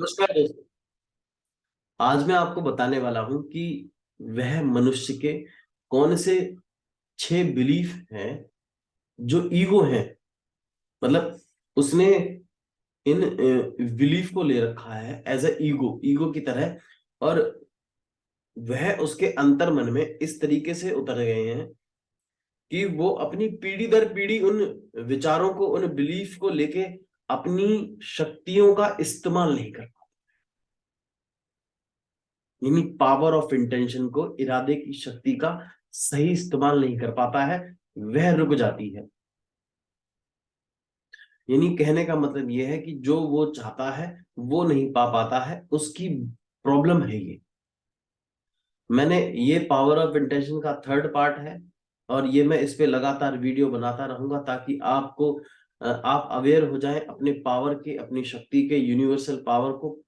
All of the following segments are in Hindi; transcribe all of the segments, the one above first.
नमस्कार दोस्तों। आज मैं आपको बताने वाला हूं कि वह मनुष्य के कौन से 6 बिलीफ हैं जो ईगो हैं। मतलब उसने इन बिलीफ को ले रखा है एज अ ईगो ईगो की तरह। और वह उसके अंतर मन में इस तरीके से उतर गए हैं कि वो अपनी पीढ़ी दर पीढ़ी उन विचारों को, उन बिलीफ को लेके अपनी शक्तियों का इस्तेमाल नहीं कर, यानी पावर ऑफ इंटेंशन को, इरादे की शक्ति का सही इस्तेमाल नहीं कर पाता है, वह रुक जाती है। यानी कहने का मतलब यह है कि जो वो चाहता है वो नहीं पा पाता है, उसकी प्रॉब्लम है ये। मैंने ये पावर ऑफ इंटेंशन का थर्ड पार्ट है और ये मैं इस पे लगातार वीडियो बनाता रहूंगा ताकि आपको आप अवेयर हो जाएं अपने पावर के, अपनी शक्ति के, यूनिवर्सल पावर को।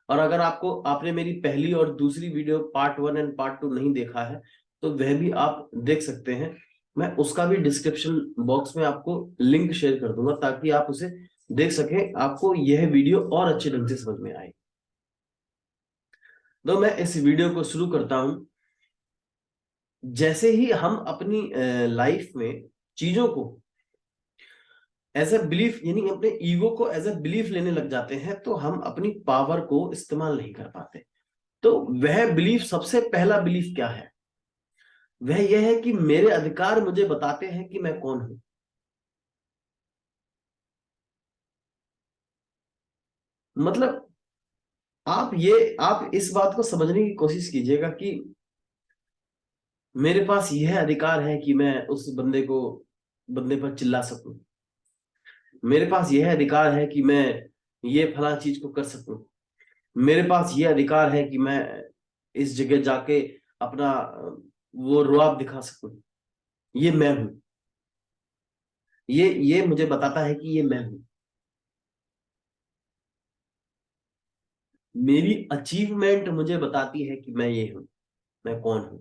और अगर आपने मेरी पहली और दूसरी वीडियो पार्ट 1 एंड पार्ट 2 नहीं देखा है तो वह भी आप देख सकते हैं। मैं उसका भी डिस्क्रिप्शन बॉक्स में आपको लिंक शेयर कर दूंगा ताकि आप उसे देख सकें, आपको यह वीडियो और अच्छे ढंग से समझ में आए। तो मैं इस वीडियो को शुरू करता हूं। जैसे ही हम अपनी लाइफ में चीजों को एज ए बिलीफ, यानी अपने ईगो को एज ए बिलीफ लेने लग जाते हैं, तो हम अपनी पावर को इस्तेमाल नहीं कर पाते। तो वह बिलीफ, सबसे पहला बिलीफ क्या है? वह यह है कि मेरे अधिकार मुझे बताते हैं कि मैं कौन हूं। मतलब आप इस बात को समझने की कोशिश कीजिएगा कि मेरे पास यह अधिकार है कि मैं उस बंदे पर चिल्ला सकूं। मेरे पास यह अधिकार है कि मैं ये फला चीज को कर सकूं। मेरे पास यह अधिकार है कि मैं इस जगह जाके अपना वो रुआब दिखा सकूं। ये मैं हूं। ये मुझे बताता है कि ये मैं हूं। मेरी अचीवमेंट मुझे बताती है कि मैं ये हूं, मैं कौन हूं।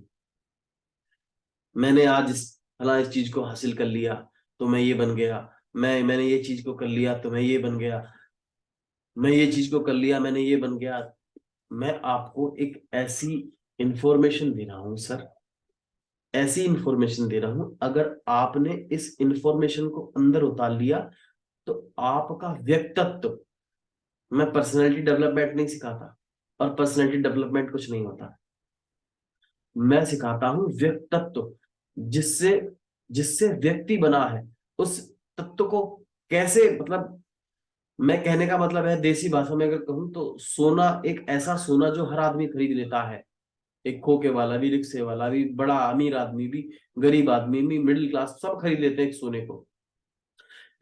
मैंने आज इस चीज को हासिल कर लिया तो मैं ये बन गया। मैंने ये चीज को कर लिया तो मैं ये बन गया। मैं ये चीज को कर लिया, मैंने ये बन गया। मैं आपको एक ऐसी इंफॉर्मेशन दे रहा हूं सर, ऐसी इंफॉर्मेशन दे रहा हूं, अगर आपने इस इंफॉर्मेशन को अंदर उतार लिया तो आपका व्यक्तित्व, मैं पर्सनैलिटी डेवलपमेंट नहीं सिखाता और पर्सनैलिटी डेवलपमेंट कुछ नहीं होता। मैं सिखाता हूं व्यक्तित्व, जिससे जिससे व्यक्ति बना है, उस तत्व को कैसे, मतलब मैं कहने का मतलब है देसी भाषा में अगर कहूं तो सोना, एक ऐसा सोना जो हर आदमी खरीद लेता है। एक खोखे वाला भी, रिक्शे वाला भी, बड़ा अमीर आदमी भी, गरीब आदमी भी, मिडिल क्लास, सब खरीद लेते हैं एक सोने को।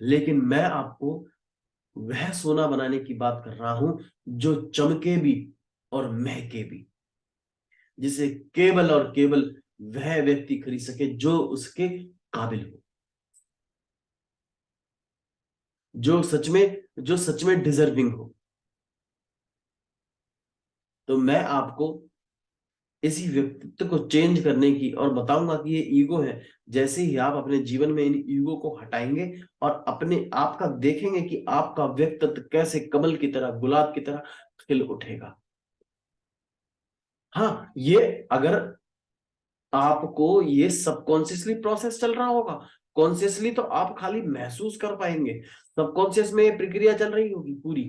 लेकिन मैं आपको वह सोना बनाने की बात कर रहा हूं जो चमके भी और महके भी, जिसे केवल और केवल वह व्यक्ति खरीद सके जो उसके काबिल हो, जो सच में डिजर्विंग हो। तो मैं आपको इसी व्यक्तित्व को चेंज करने की और बताऊंगा कि ये ईगो है। जैसे ही आप अपने जीवन में इन ईगो को हटाएंगे और अपने आप का देखेंगे कि आपका व्यक्तित्व कैसे कमल की तरह, गुलाब की तरह खिल उठेगा। हाँ, ये अगर आपको ये सबकॉन्शियसली प्रोसेस चल रहा होगा, कॉन्शियसली तो आप खाली महसूस कर पाएंगे, सबकॉन्शियस में ये प्रक्रिया चल रही होगी पूरी।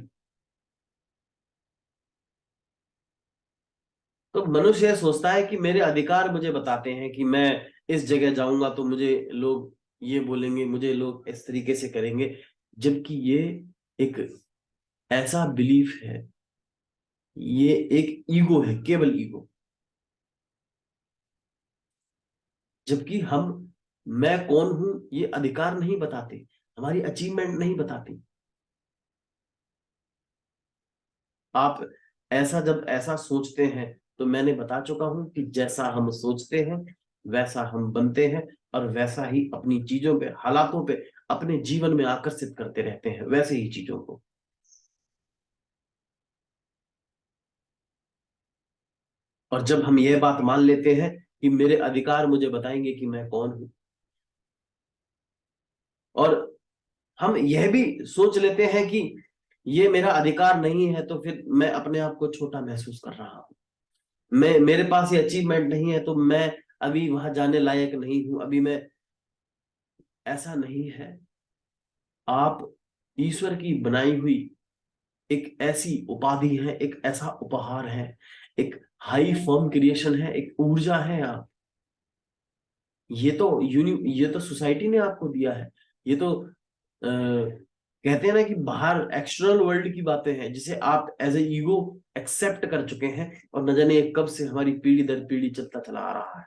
तो मनुष्य यह सोचता है कि मेरे अधिकार मुझे बताते हैं कि मैं इस जगह जाऊंगा तो मुझे लोग ये बोलेंगे, मुझे लोग इस तरीके से करेंगे। जबकि ये एक ऐसा बिलीफ है, ये एक ईगो है, केवल ईगो। जबकि हम मैं कौन हूं ये अधिकार नहीं बताते, हमारी अचीवमेंट नहीं बताती। आप जब ऐसा सोचते हैं तो मैंने बता चुका हूं कि जैसा हम सोचते हैं वैसा हम बनते हैं, और वैसा ही अपनी चीजों पे, हालातों पे, अपने जीवन में आकर्षित करते रहते हैं वैसे ही चीजों को। और जब हम यह बात मान लेते हैं कि मेरे अधिकार मुझे बताएंगे कि मैं कौन हूं, और हम यह भी सोच लेते हैं कि ये मेरा अधिकार नहीं है, तो फिर मैं अपने आप को छोटा महसूस कर रहा हूँ। मैं, मेरे पास ये अचीवमेंट नहीं है तो मैं अभी वहां जाने लायक नहीं हूं, अभी मैं, ऐसा नहीं है। आप ईश्वर की बनाई हुई एक ऐसी उपाधि है, एक ऐसा उपहार है, एक हाई फॉर्म क्रिएशन है, एक ऊर्जा है आप। ये तो सोसाइटी ने आपको दिया है। ये तो कहते हैं ना कि बाहर एक्सटर्नल वर्ल्ड की बातें हैं, जिसे आप एज ए ईगो एक्सेप्ट कर चुके हैं, और न जाने ये कब से हमारी पीढ़ी दर पीढ़ी चलता चला आ रहा है।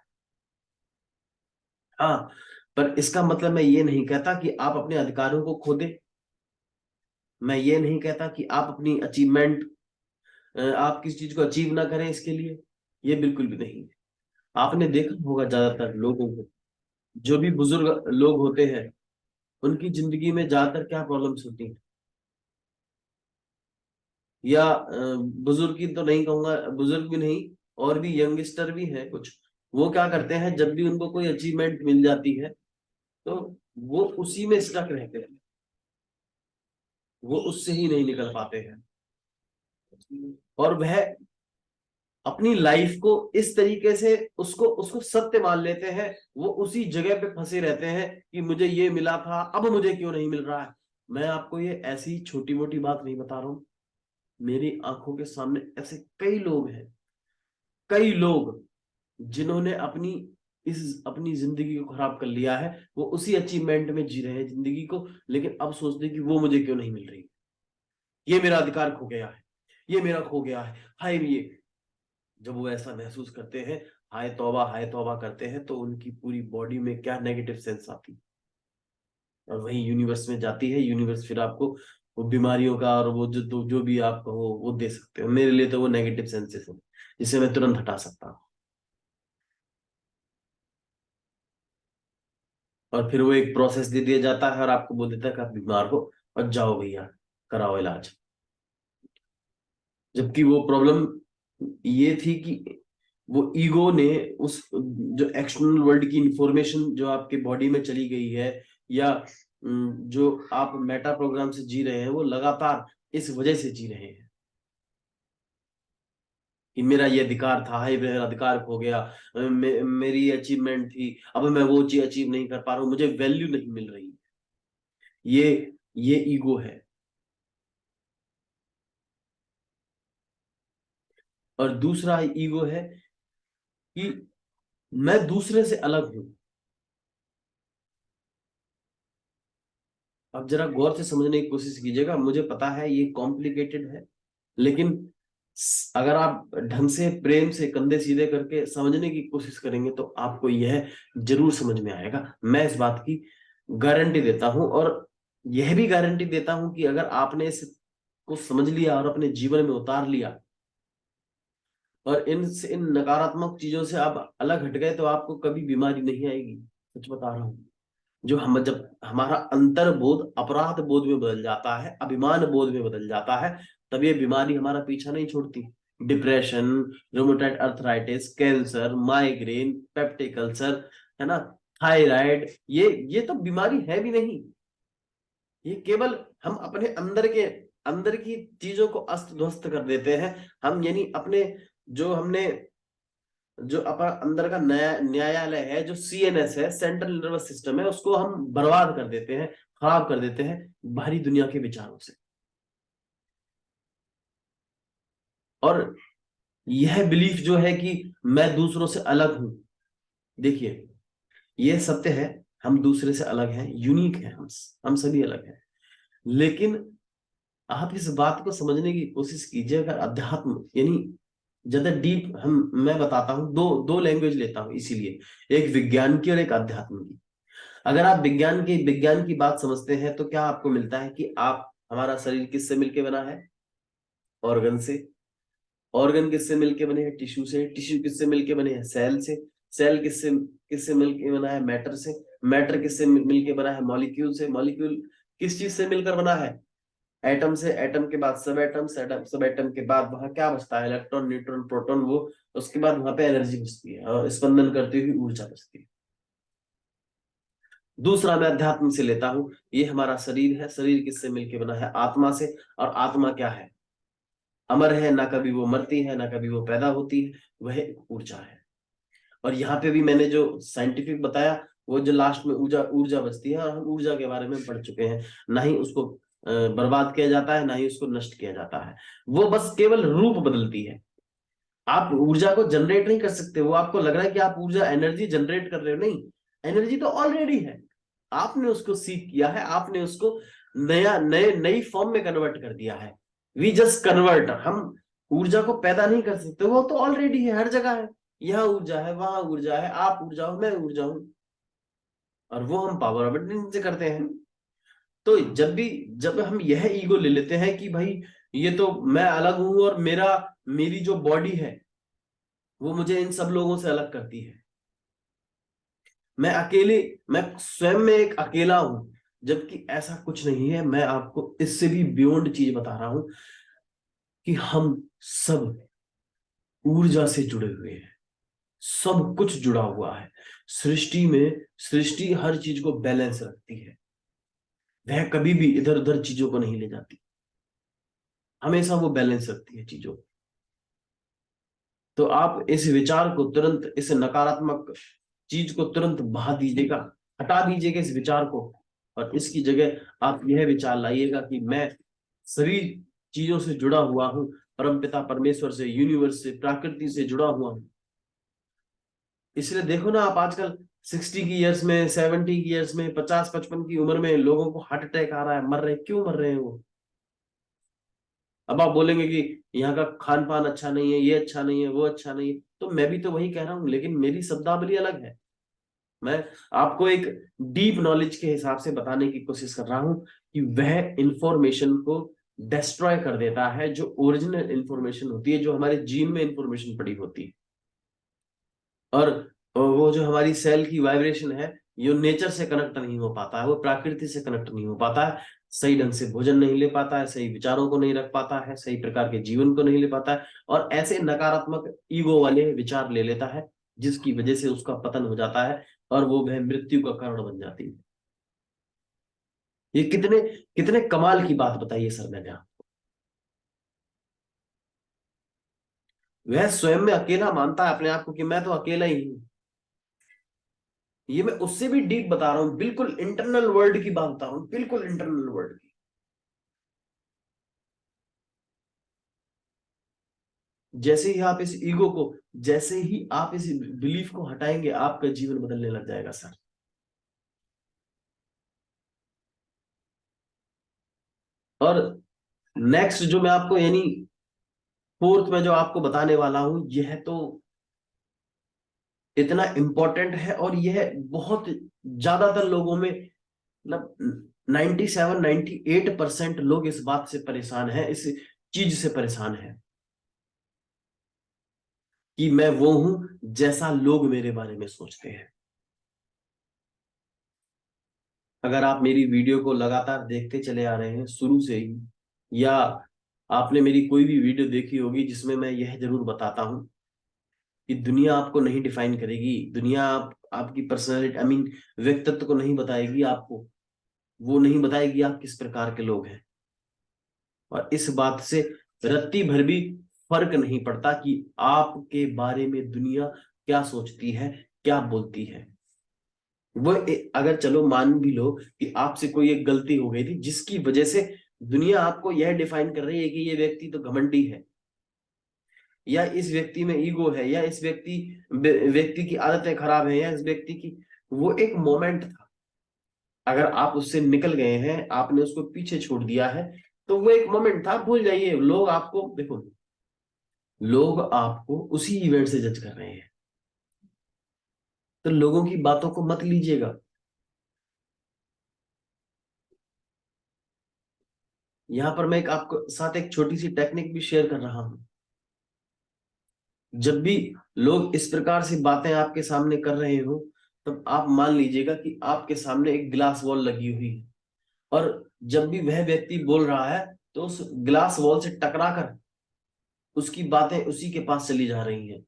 हाँ, पर इसका मतलब मैं ये नहीं कहता कि आप अपने अधिकारों को खो दें। मैं ये नहीं कहता कि आप अपनी अचीवमेंट, आप किसी चीज को अचीव ना करें इसके लिए, ये बिल्कुल भी नहीं। आपने देखा होगा ज्यादातर लोगों को, जो भी बुजुर्ग लोग होते हैं, उनकी जिंदगी में ज्यादातर क्या प्रॉब्लम्स होती हैं, या बुजुर्ग की तो नहीं कहूंगा, बुजुर्ग भी नहीं, और भी यंगस्टर भी हैं कुछ। वो क्या करते हैं, जब भी उनको कोई अचीवमेंट मिल जाती है तो वो उसी में स्टक रहते हैं, वो उससे ही नहीं निकल पाते हैं। और वह अपनी लाइफ को इस तरीके से उसको उसको सत्य मान लेते हैं, वो उसी जगह पे फंसे रहते हैं कि मुझे ये मिला था, अब मुझे क्यों नहीं मिल रहा है। मैं आपको ये ऐसी छोटी मोटी बात नहीं बता रहा हूं, मेरी आंखों के सामने ऐसे कई लोग हैं, कई लोग जिन्होंने अपनी जिंदगी को खराब कर लिया है। वो उसी अचीवमेंट में जी रहे हैं जिंदगी को, लेकिन अब सोचते हैं कि वो मुझे क्यों नहीं मिल रही, ये मेरा अधिकार खो गया है, ये मेरा खो गया है, हाय ये। जब वो ऐसा महसूस करते हैं, हाय तौबा करते हैं, तो उनकी पूरी बॉडी में क्या नेगेटिव सेंस आती है, और वही यूनिवर्स में जाती है। यूनिवर्स फिर आपको वो बीमारियों का, और वो जो भी आप कहो वो दे सकते हो। मेरे लिए तो वो नेगेटिव सेंसेस है, जिसे मैं तुरंत हटा सकता हूँ। और फिर वो एक प्रोसेस दे दिया जाता है, और आपको बोल देता है कि आप बीमार हो और जाओ भैया कराओ इलाज। जबकि वो प्रॉब्लम ये थी कि वो ईगो ने उस जो एक्सटर्नल वर्ल्ड की इंफॉर्मेशन जो आपके बॉडी में चली गई है, या जो आप मेटा प्रोग्राम से जी रहे हैं, वो लगातार इस वजह से जी रहे हैं कि मेरा ये अधिकार था, हाय मेरा अधिकार खो गया, मेरी अचीवमेंट थी, अब मैं वो चीज अचीव नहीं कर पा रहा हूँ, मुझे वैल्यू नहीं मिल रही। ये ये ईगो है। और दूसरा ईगो है कि मैं दूसरे से अलग हूं। अब जरा गौर से समझने की कोशिश कीजिएगा, मुझे पता है ये कॉम्प्लिकेटेड है, लेकिन अगर आप ढंग से प्रेम से कंधे सीधे करके समझने की कोशिश करेंगे तो आपको यह जरूर समझ में आएगा। मैं इस बात की गारंटी देता हूं, और यह भी गारंटी देता हूं कि अगर आपने इसको समझ लिया और अपने जीवन में उतार लिया, और इन नकारात्मक चीजों से आप अलग हट गए, तो आपको कभी बीमारी नहीं आएगी। सच बता रहा हूं। जो हम जब हमारा अंतर बोध अपराध बोध में बदल जाता है, अभिमान बोध में बदल जाता है, तब ये बीमारी हमारा पीछा नहीं छोड़ती। Depression, rheumatoid arthritis, cancer, migraine, peptic ulcer, है ना, थायराइड, ये तो बीमारी है भी नहीं। ये केवल हम अपने अंदर की चीजों को अस्त ध्वस्त कर देते हैं। हम यानी अपने जो हमने जो अपना अंदर का नया न्यायालय है, जो सीएनएस है, सेंट्रल नर्वस सिस्टम है, उसको हम बर्बाद कर देते हैं, खराब कर देते हैं बाहरी दुनिया के विचारों से। और यह बिलीफ जो है कि मैं दूसरों से अलग हूं, देखिए यह सत्य है, हम दूसरे से अलग हैं, यूनिक हैं, हम सभी अलग हैं। लेकिन आप इस बात को समझने की कोशिश कीजिए, अगर अध्यात्म यानी ज्यादा डीप हम मैं बताता हूं, दो दो लैंग्वेज लेता हूं इसीलिए, एक विज्ञान की और एक अध्यात्म की। अगर आप विज्ञान की बात समझते हैं, तो क्या आपको मिलता है कि आप हमारा शरीर किससे मिलके बना है? ऑर्गन से। ऑर्गन किससे मिलके बने हैं? टिश्यू से। टिश्यू किससे मिलके बने हैं? सेल से। सेल किससे किससे मिलके बना है? मैटर से। मैटर किससे मिलके बना है? मॉलिक्यूल से। मॉलिक्यूल किस चीज से मिलकर बना है? एटम से। एटम के बाद सब एटम, सब एटम के बाद वहां क्या बचता है? इलेक्ट्रॉन, न्यूट्रॉन, प्रोटॉन, वो उसके बाद वहां पे एनर्जी बचती है, और स्पंदन करती हुई ऊर्जा बचती है। दूसरा मैं अध्यात्म से लेता हूं, ये हमारा शरीर है। शरीर किससे मिलके बना है? आत्मा से। और आत्मा क्या है? अमर है, ना कभी वो मरती है ना कभी वो पैदा होती है, वह एक ऊर्जा है। और यहाँ पे भी मैंने जो साइंटिफिक बताया, वो जो लास्ट में ऊर्जा ऊर्जा बचती है, और हम ऊर्जा के बारे में पढ़ चुके हैं। ना ही उसको बर्बाद किया जाता है, ना ही उसको नष्ट किया जाता है, वो बस केवल रूप बदलती है। आप ऊर्जा को जनरेट नहीं कर सकते। वो आपको लग रहा है कि आप ऊर्जा एनर्जी जनरेट कर रहे हो, नहीं, एनर्जी तो ऑलरेडी है। आपने उसको सीख किया है, आपने उसको नया नए नई फॉर्म में कन्वर्ट कर दिया है। We just convert. हम ऊर्जा को पैदा नहीं कर सकते, वो तो ऑलरेडी है, हर जगह है। यहाँ ऊर्जा है, वहां ऊर्जा है, आप ऊर्जा हो, मैं ऊर्जा हूं, और वो हम पावर ऑफ अटेंशन से करते हैं। तो जब हम यह ईगो ले लेते हैं कि भाई ये तो मैं अलग हूं, और मेरी जो बॉडी है वो मुझे इन सब लोगों से अलग करती है, मैं स्वयं में एक अकेला हूं, जबकि ऐसा कुछ नहीं है। मैं आपको इससे भी बियॉन्ड चीज बता रहा हूं कि हम सब ऊर्जा से जुड़े हुए हैं। सब कुछ जुड़ा हुआ है सृष्टि में। सृष्टि हर चीज को बैलेंस रखती है, वह कभी भी इधर उधर चीजों को नहीं ले जाती, हमेशा वो बैलेंस रखती है चीजों को। तो आप इस विचार को तुरंत, इस नकारात्मक चीज को तुरंत बहा दीजिएगा, हटा दीजिएगा इस विचार को, और इसकी जगह आप यह विचार लाइएगा कि मैं सभी चीजों से जुड़ा हुआ हूं, परमपिता परमेश्वर से, यूनिवर्स से, प्रकृति से जुड़ा हुआ हूं। इसलिए देखो ना, आप आजकल 60 की ईयर्स में, 70 की ईयर्स में, 50-55 की उम्र में लोगों को हार्ट अटैक आ रहा है, मर रहे हैं। क्यों मर रहे हैं वो? अब आप बोलेंगे कि यहाँ का खान पान अच्छा नहीं है, ये अच्छा नहीं है, वो अच्छा नहीं है, तो मैं भी तो वही कह रहा हूँ, लेकिन मेरी शब्दावली अलग है। मैं आपको एक डीप नॉलेज के हिसाब से बताने की कोशिश कर रहा हूं कि वह इंफॉर्मेशन को डिस्ट्रॉय कर देता है, जो ओरिजिनल इंफॉर्मेशन होती है, जो हमारे जीन में इंफॉर्मेशन पड़ी होती है। और वो जो हमारी सेल की वाइब्रेशन है, ये नेचर से कनेक्ट नहीं हो पाता है, वो प्रकृति से कनेक्ट नहीं हो पाता है, सही ढंग से भोजन नहीं ले पाता है, सही विचारों को नहीं रख पाता है, सही प्रकार के जीवन को नहीं ले पाता है, और ऐसे नकारात्मक ईगो वाले विचार ले लेता है, जिसकी वजह से उसका पतन हो जाता है, और वो वह मृत्यु का कारण बन जाती है। ये कितने कितने कमाल की बात बताइए सर मैंने आपको। वह स्वयं में अकेला मानता है अपने आप को कि मैं तो अकेला ही हूं। ये मैं उससे भी डीप बता रहा हूं, बिल्कुल इंटरनल वर्ल्ड की बात बता रहा हूं, बिल्कुल इंटरनल वर्ल्ड की। जैसे ही आप इस बिलीफ को हटाएंगे, आपका जीवन बदलने लग जाएगा सर। और नेक्स्ट जो मैं आपको, यानी फोर्थ में जो आपको बताने वाला हूं, यह तो इतना इंपॉर्टेंट है, और यह बहुत ज्यादातर लोगों में, मतलब 97-98% लोग इस बात से परेशान है, इस चीज से परेशान है कि मैं वो हूं जैसा लोग मेरे बारे में सोचते हैं। अगर आप मेरी वीडियो को लगातार देखते चले आ रहे हैं शुरू से ही, या आपने मेरी कोई भी वीडियो देखी होगी जिसमें मैं यह जरूर बताता हूं कि दुनिया आपको नहीं डिफाइन करेगी, दुनिया आपकी पर्सनैलिटी, आई मीन व्यक्तित्व को नहीं बताएगी आपको, वो नहीं बताएगी आप किस प्रकार के लोग हैं। और इस बात से रत्ती भर भी फर्क नहीं पड़ता कि आपके बारे में दुनिया क्या सोचती है, क्या बोलती है। अगर चलो मान भी लो कि आपसे कोई एक गलती हो गई थी, जिसकी वजह से दुनिया आपको यह डिफाइन कर रही है कि ये व्यक्ति तो घमंडी है, या इस व्यक्ति में ईगो है, या इस व्यक्ति की आदतें खराब है, या इस व्यक्ति की, वो एक मोमेंट था। अगर आप उससे निकल गए हैं, आपने उसको पीछे छोड़ दिया है, तो वो एक मोमेंट था, भूल जाइए। लोग आपको देखो, लोग आपको उसी इवेंट से जज कर रहे हैं, तो लोगों की बातों को मत लीजिएगा। यहां पर मैं आपको साथ एक छोटी सी टेक्निक भी शेयर कर रहा हूं। जब भी लोग इस प्रकार से बातें आपके सामने कर रहे हो, तब आप मान लीजिएगा कि आपके सामने एक ग्लास वॉल लगी हुई है, और जब भी वह व्यक्ति बोल रहा है, तो उस ग्लास वॉल से टकरा कर उसकी बातें उसी के पास चली जा रही हैं।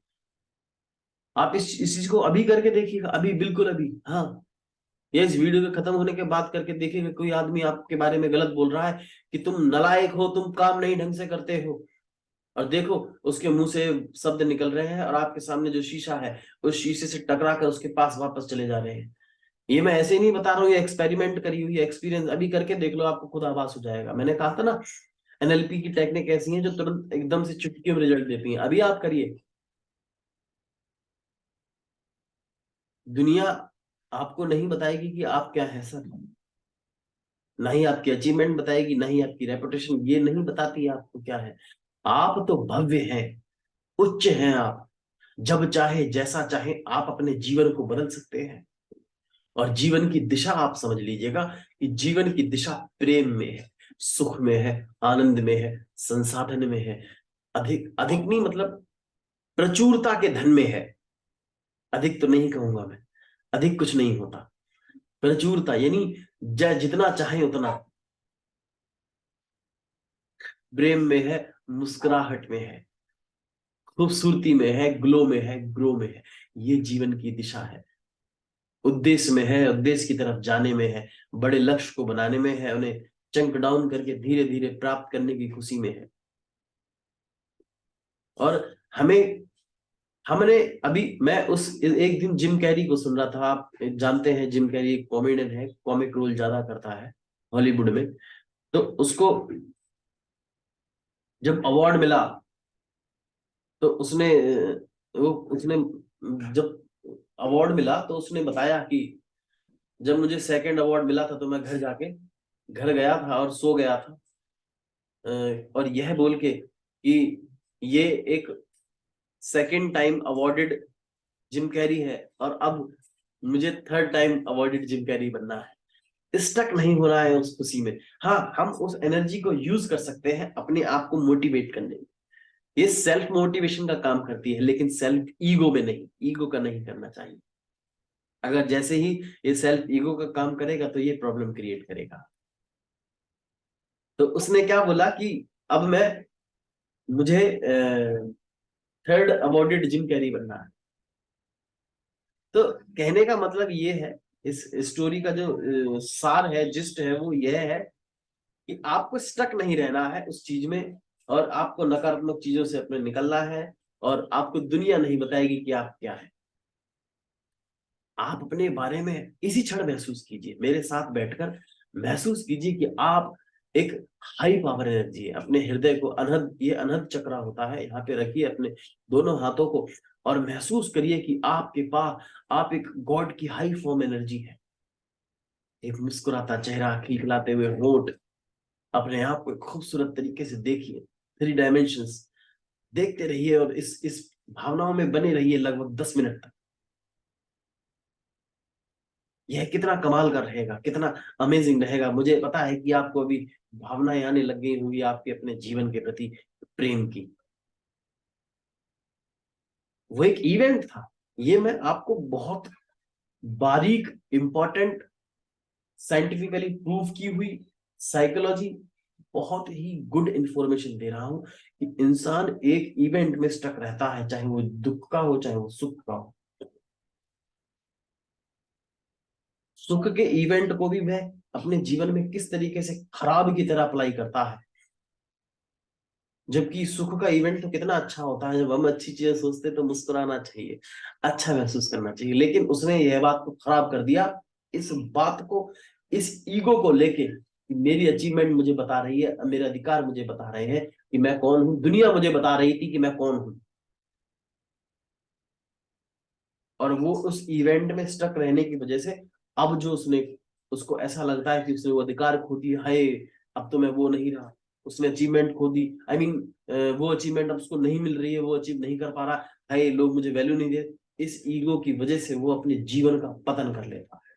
आप इस चीज को अभी करके देखिएगा, अभी, बिल्कुल अभी, हाँ। ये इस वीडियो के खत्म होने के बाद करके देखिएगा कोई आदमी आपके बारे में गलत बोल रहा है कि तुम नालायक हो, तुम काम नहीं ढंग से करते हो, और देखो उसके मुंह से शब्द निकल रहे हैं और आपके सामने जो शीशा है उस शीशे से टकरा कर उसके पास वापस चले जा रहे हैं। ये मैं ऐसे ही नहीं बता रहा हूँ, ये एक्सपेरिमेंट करी हुई है, एक्सपीरियंस अभी करके देख लो, आपको खुद आभास हो जाएगा। मैंने कहा था ना, एनएलपी की टेक्निक ऐसी है जो तुरंत एकदम से चुटकी में रिजल्ट देती है। अभी आप करिए, दुनिया आपको नहीं बताएगी कि आप क्या है सर, ना ही आपकी अचीवमेंट बताएगी, ना ही आपकी रेपुटेशन, ये नहीं बताती है आपको क्या है। आप तो भव्य हैं, उच्च हैं आप। जब चाहे जैसा चाहे आप अपने जीवन को बदल सकते हैं। और जीवन की दिशा आप समझ लीजिएगा कि जीवन की दिशा प्रेम में है, सुख में है, आनंद में है, संसाधन में है। अधिक अधिक नहीं, मतलब प्रचुरता के धन में है। अधिक तो नहीं कहूंगा मैं, अधिक कुछ नहीं होता। प्रचुरता यानी जितना चाहे उतना। प्रेम में है, मुस्कुराहट में है, खूबसूरती में है, ग्लो में है, ग्रो में है। ये जीवन की दिशा है। उद्देश्य में है, उद्देश्य की तरफ जाने में है, बड़े लक्ष्य को बनाने में है, उन्हें चंक डाउन करके धीरे धीरे प्राप्त करने की खुशी में है। और हमें हमने अभी मैं उस एक दिन जिम कैरी को सुन रहा था। आप जानते हैं जिम कैरी एक कॉमेडियन है, कॉमिक रोल ज्यादा करता है हॉलीवुड में। तो उसको जब अवार्ड मिला तो उसने जब अवार्ड मिला तो उसने बताया कि जब मुझे सेकंड अवार्ड मिला था तो मैं घर गया था और सो गया था, और यह बोल के कि ये एक second time awarded Jim Carrey है और अब मुझे third time awarded Jim Carrey बनना है। स्टक नहीं हो रहा है उस खुशी में। हाँ, हम उस एनर्जी को यूज कर सकते हैं अपने आप को मोटिवेट करने में। ये सेल्फ मोटिवेशन का काम करती है, लेकिन सेल्फ ईगो में नहीं, ईगो का नहीं करना चाहिए। अगर जैसे ही ये सेल्फ ईगो का काम करेगा तो ये प्रॉब्लम क्रिएट करेगा। तो उसने क्या बोला कि अब मुझे थर्ड अवॉर्डेड जिम कैरी बनना है। तो कहने का मतलब ये है, इस स्टोरी का जो सार है, जिस्ट है, वो यह है कि आपको स्टक नहीं रहना है उस चीज में, और आपको नकारात्मक चीजों से अपने निकलना है। और आपको दुनिया नहीं बताएगी कि आप क्या है। आप अपने बारे में इसी क्षण महसूस कीजिए, मेरे साथ बैठकर महसूस कीजिए कि आप एक हाई पावर एनर्जी है। अपने हृदय को अनहद, ये अनहद चक्रा होता है, यहाँ पे रखिए अपने दोनों हाथों को और महसूस करिए कि आपके पास आप एक गॉड की हाई फॉर्म एनर्जी है। एक मुस्कुराता चेहरा, खिलखिलाते हुए होंठ, अपने आप को खूबसूरत तरीके से देखिए। 3 डायमेंशंस देखते रहिए और इस भावनाओं में बने रहिए लगभग 10 मिनट तक। यह कितना कमाल का रहेगा, कितना अमेजिंग रहेगा। मुझे पता है कि आपको अभी भावनाएं आने लग गई होंगी आपके अपने जीवन के प्रति, प्रेम की। वो एक इवेंट था, ये मैं आपको बहुत बारीक, इंपॉर्टेंट, साइंटिफिकली प्रूव की हुई साइकोलॉजी, बहुत ही गुड इंफॉर्मेशन दे रहा हूं कि इंसान एक इवेंट में स्टक रहता है, चाहे वो दुख का हो चाहे वो सुख का हो। सुख के इवेंट को भी वह अपने जीवन में किस तरीके से खराब की तरह अप्लाई करता है, जबकि सुख का इवेंट तो कितना अच्छा होता है। जब हम अच्छी चीजें सोचते तो मुस्कुराना चाहिए, अच्छा महसूस करना चाहिए, लेकिन उसने यह बात को खराब कर दिया। इस बात को, इस ईगो को लेके कि मेरी अचीवमेंट मुझे बता रही है, मेरे अधिकार मुझे बता रहे हैं कि मैं कौन हूं, दुनिया मुझे बता रही थी कि मैं कौन हूं। और वो उस इवेंट में स्टक रहने की वजह से अब जो उसको ऐसा लगता है कि उसने वो अधिकार खो दिया है, अब तो मैं वो नहीं रहा। उसने अचीवमेंट खो दी, आई मीन वो अचीवमेंट अब उसको नहीं मिल रही है, वो अचीव नहीं कर पा रहा है, लोग मुझे वैल्यू नहीं दे। इस ईगो की वजह से वो अपने जीवन का पतन कर लेता है।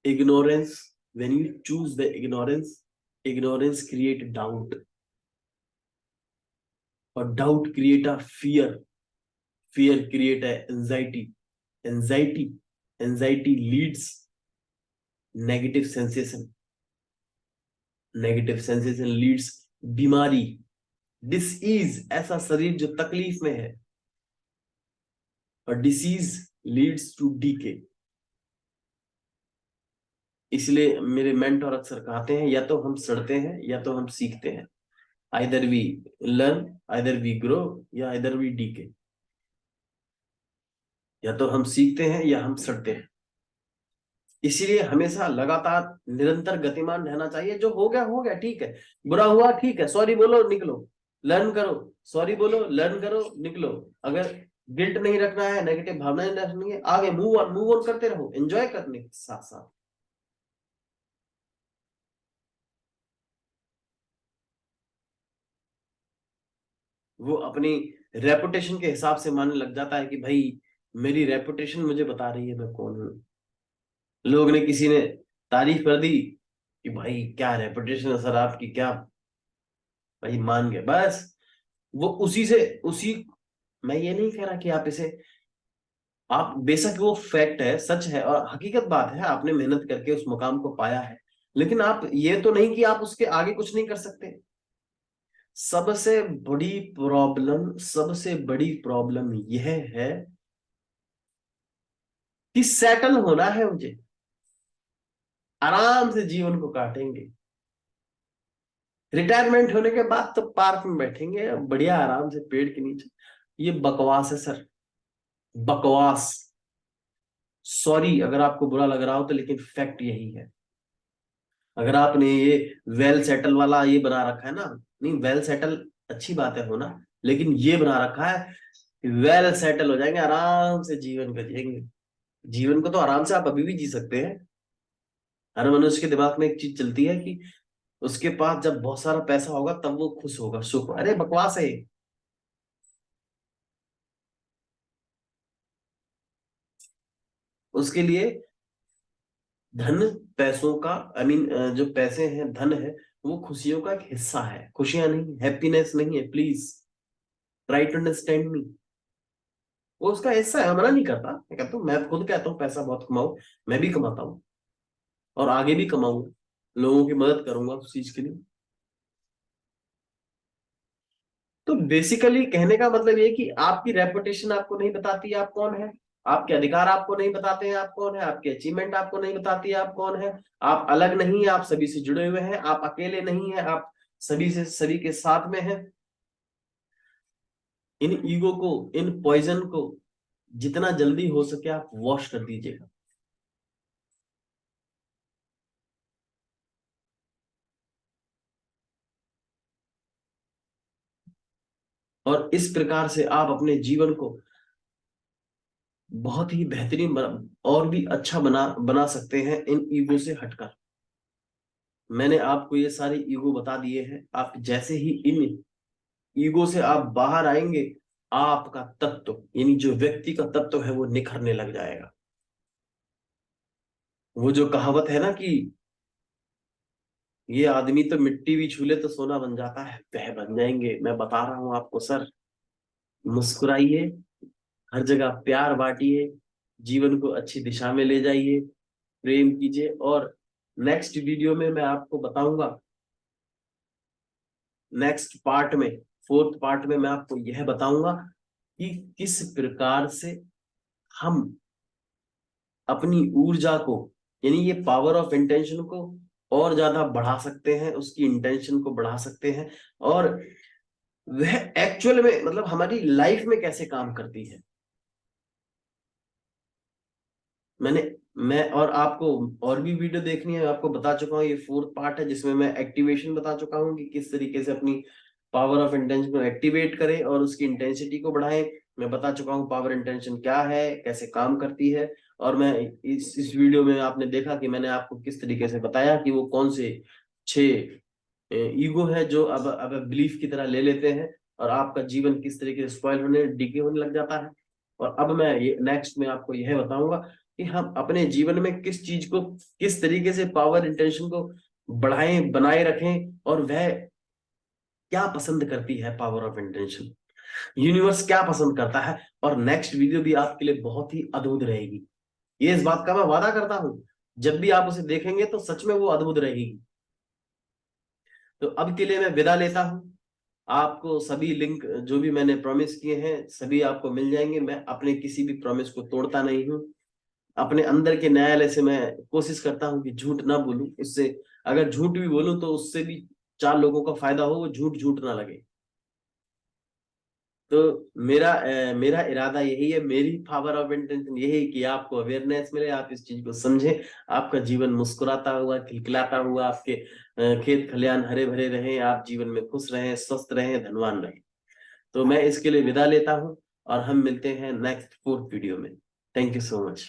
Ignorance, when you choose the ignorance, ignorance create doubt, और doubt create a fear, fear create a anxiety, anxiety anxiety leads negative sensation, negative sensation leads बीमारी, डिसीज, ऐसा शरीर जो तकलीफ में है। और डिसीज लीड्स टू डीके। इसलिए मेरे मेंटर अक्सर कहते हैं, या तो हम सड़ते हैं या तो हम सीखते हैं। Either we learn, either we grow, या आइदर वी डीके। या तो हम सीखते हैं या हम सड़ते हैं। इसीलिए हमेशा लगातार निरंतर गतिमान रहना चाहिए। जो हो गया ठीक है, बुरा हुआ ठीक है, सॉरी बोलो निकलो, लर्न करो, सॉरी बोलो, लर्न करो, निकलो। अगर गिल्ट नहीं रखना है, नेगेटिव भावनाएं नहीं रखनी है, आगे मूव ऑन करते रहो, एंजॉय करने के साथ साथ। वो अपनी रेपुटेशन के हिसाब से मानने लग जाता है कि भाई मेरी रेपुटेशन मुझे बता रही है मैं कौन हूं। लोग ने, किसी ने तारीफ कर दी कि भाई क्या रेपुटेशन है सर आपकी, क्या भाई मान गए बस। वो उसी से उसी मैं ये नहीं कह रहा कि आप इसे, आप बेशक वो फैक्ट है, सच है और हकीकत बात है, आपने मेहनत करके उस मुकाम को पाया है, लेकिन आप ये तो नहीं कि आप उसके आगे कुछ नहीं कर सकते। सबसे बड़ी प्रॉब्लम यह है कि सेटल होना है मुझे, आराम से जीवन को काटेंगे, रिटायरमेंट होने के बाद तो पार्क में बैठेंगे बढ़िया आराम से पेड़ के नीचे। ये बकवास है सर, बकवास। सॉरी अगर आपको बुरा लग रहा हो तो, लेकिन फैक्ट यही है। अगर आपने ये वेल सेटल वाला ये बना रखा है ना, नहीं वेल सेटल अच्छी बात है होना, लेकिन ये बना रखा है कि वेल सेटल हो जाएंगे, आराम से जीवन को जिएंगे। जीवन को तो आराम से आप अभी भी जी सकते हैं। हर मनुष्य के दिमाग में एक चीज चलती है कि उसके पास जब बहुत सारा पैसा होगा तब वो खुश होगा, सुख। अरे बकवास है ये। उसके लिए धन, पैसों का, आई मीन जो पैसे हैं, धन है, वो खुशियों का एक हिस्सा है, खुशियां नहीं, हैप्पीनेस नहीं है। Please try to understand me. वो उसका हिस्सा है, मना नहीं करता। मैं कहता हूँ, मैं खुद कहता हूँ पैसा बहुत कमाओ, मैं भी कमाता हूँ और आगे भी कमाऊंगा, लोगों की मदद करूंगा उस चीज के लिए। तो बेसिकली कहने का मतलब ये कि आपकी रेपुटेशन आपको नहीं बताती आप कौन है, आपके अधिकार आपको नहीं बताते हैं आप कौन है, आपके अचीवमेंट आपको नहीं बताती है आप कौन है। आप अलग नहीं है, आप सभी से जुड़े हुए हैं, आप अकेले नहीं है, आप सभी से, सभी के साथ में हैं। इन ईगो को, इन पॉइजन को जितना जल्दी हो सके आप वॉश कर दीजिएगा। और इस प्रकार से आप अपने जीवन को बहुत ही बेहतरीन और भी अच्छा बना बना सकते हैं इन ईगो से हटकर। मैंने आपको ये सारे ईगो बता दिए हैं। आप जैसे ही इन ईगो से आप बाहर आएंगे, आपका तत्व यानी जो व्यक्ति का तत्व है वो निखरने लग जाएगा। वो जो कहावत है ना कि ये आदमी तो मिट्टी भी छू ले तो सोना बन जाता है, वह बन जाएंगे। मैं बता रहा हूं आपको सर। मुस्कुराइए, हर जगह प्यार बांटिए, जीवन को अच्छी दिशा में ले जाइए, प्रेम कीजिए। और नेक्स्ट वीडियो में मैं आपको बताऊंगा, नेक्स्ट पार्ट में, फोर्थ पार्ट में मैं आपको यह बताऊंगा कि किस प्रकार से हम अपनी ऊर्जा को, यानी ये पावर ऑफ इंटेंशन को और ज्यादा बढ़ा सकते हैं, उसकी इंटेंशन को बढ़ा सकते हैं, और वह एक्चुअल में मतलब हमारी लाइफ में कैसे काम करती है। मैंने मैं और आपको और भी वीडियो देखनी है, आपको बता चुका हूँ, ये फोर्थ पार्ट है जिसमें मैं एक्टिवेशन बता चुका हूँ कि किस तरीके से अपनी पावर ऑफ इंटेंशन को एक्टिवेट करें और उसकी इंटेंसिटी को बढ़ाएं। मैं बता चुका हूँ पावर इंटेंशन क्या है, कैसे काम करती है। और मैं इस वीडियो में आपने देखा कि मैंने आपको किस तरीके से बताया कि वो कौन से 6 ईगो है जो अब बिलीफ की तरह ले लेते हैं, और आपका जीवन किस तरीके से स्पॉइल होने, डिके होने लग जाता है। और अब मैं ये नेक्स्ट में आपको यह बताऊंगा कि हम अपने जीवन में किस चीज को, किस तरीके से पावर इंटेंशन को बढ़ाएं, बनाए रखें, और वह क्या पसंद करती है पावर ऑफ इंटेंशन, यूनिवर्स क्या पसंद करता है। और नेक्स्ट वीडियो भी आपके लिए बहुत ही अद्भुत रहेगी, ये इस बात का मैं वादा करता हूं। जब भी आप उसे देखेंगे तो सच में वो अद्भुत रहेगी। तो अब के लिए मैं विदा लेता हूं। आपको सभी लिंक जो भी मैंने प्रॉमिस किए हैं सभी आपको मिल जाएंगे। मैं अपने किसी भी प्रॉमिस को तोड़ता नहीं हूँ। अपने अंदर के न्यायालय से मैं कोशिश करता हूँ कि झूठ ना बोलूं। उससे अगर झूठ भी बोलूं तो उससे भी 4 लोगों का फायदा हो, वो झूठ झूठ ना लगे। तो मेरा इरादा यही है, मेरी पावर ऑफ इंटेंशन यही है कि आपको अवेयरनेस मिले, आप इस चीज को समझें, आपका जीवन मुस्कुराता हुआ, खिलखिलाता हुआ, आपके खेत खलियान हरे भरे रहें, आप जीवन में खुश रहें, स्वस्थ रहें, धनवान रहें। तो मैं इसके लिए विदा लेता हूं और हम मिलते हैं नेक्स्ट 4th वीडियो में। Thank you so much.